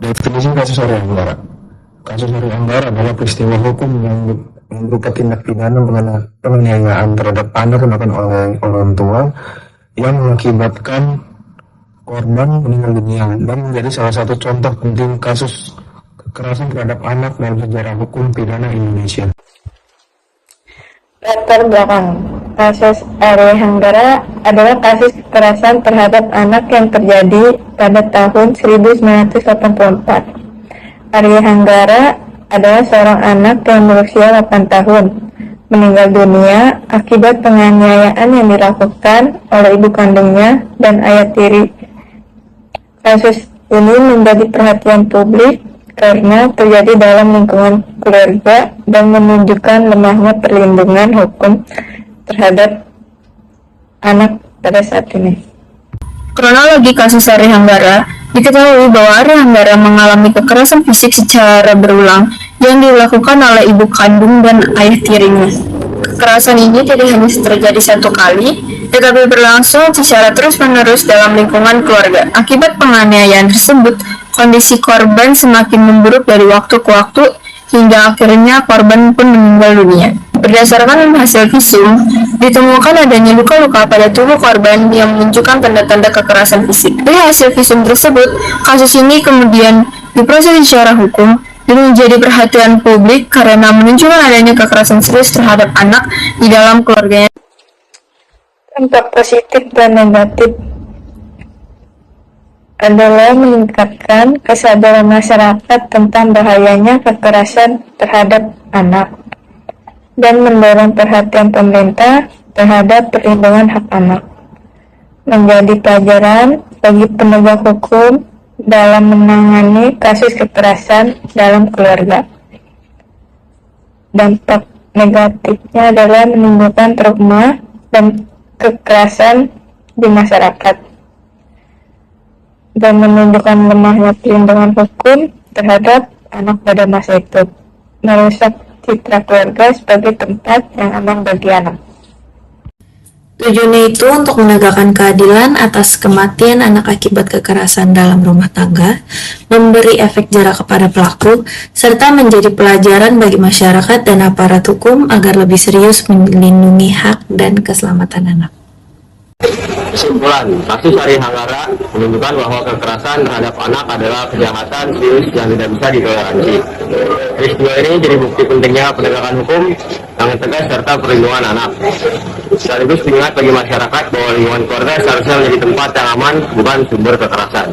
Definisi kasus Hari Anggara. Kasus Hari Anggara adalah peristiwa hukum yang berupa tindak pidana penganiayaan terhadap anak yang dilakukan oleh orang tua yang mengakibatkan korban meninggal dunia dan menjadi salah satu contoh penting kasus kekerasan terhadap anak dalam sejarah hukum pidana Indonesia. Latar belakang kasus Ari Hanggara adalah kasus kekerasan terhadap anak yang terjadi pada tahun 1984. Ari Hanggara adalah seorang anak yang berusia 8 tahun, meninggal dunia akibat penganiayaan yang dilakukan oleh ibu kandungnya dan ayah tiri. Kasus ini menjadi perhatian publik karena terjadi dalam lingkungan keluarga dan menunjukkan lemahnya perlindungan hukum terhadap anak pada saat ini. Kronologi kasus Ari Hanggara, diketahui bahwa Ari Hanggara mengalami kekerasan fisik secara berulang yang dilakukan oleh ibu kandung dan ayah tirinya. Kekerasan ini tidak hanya terjadi satu kali, tetapi berlangsung secara terus-menerus dalam lingkungan keluarga. Akibat penganiayaan tersebut, kondisi korban semakin memburuk dari waktu ke waktu hingga akhirnya korban pun meninggal dunia. Berdasarkan hasil visum, ditemukan adanya luka-luka pada tubuh korban yang menunjukkan tanda-tanda kekerasan fisik. Dari hasil visum tersebut, kasus ini kemudian diproses secara hukum dan menjadi perhatian publik karena menunjukkan adanya kekerasan serius terhadap anak di dalam keluarganya. Dampak positif dan negatif adalah meningkatkan kesadaran masyarakat tentang bahayanya kekerasan terhadap anak dan mendorong perhatian pemerintah terhadap perlindungan hak anak, menjadi pelajaran bagi penegak hukum dalam menangani kasus kekerasan dalam keluarga. Dampak negatifnya adalah menimbulkan trauma dan kekerasan di masyarakat dan menunjukkan lemahnya perlindungan hukum terhadap anak pada masa itu, merusak citra keluarga sebagai tempat yang aman bagi anak. Tujuannya itu untuk menegakkan keadilan atas kematian anak akibat kekerasan dalam rumah tangga, memberi efek jerah kepada pelaku, serta menjadi pelajaran bagi masyarakat dan aparat hukum agar lebih serius melindungi hak dan keselamatan anak. Kesimpulan, kasus Ari Hanggara menunjukkan bahwa kekerasan terhadap anak adalah kejahatan serius yang tidak bisa ditoleransi. Peristiwa ini jadi bukti pentingnya penegakan hukum yang tegas serta perlindungan anak. Sekaligus mengingat bagi masyarakat bahwa lingkungan keluarga seharusnya menjadi tempat yang aman, bukan sumber kekerasan.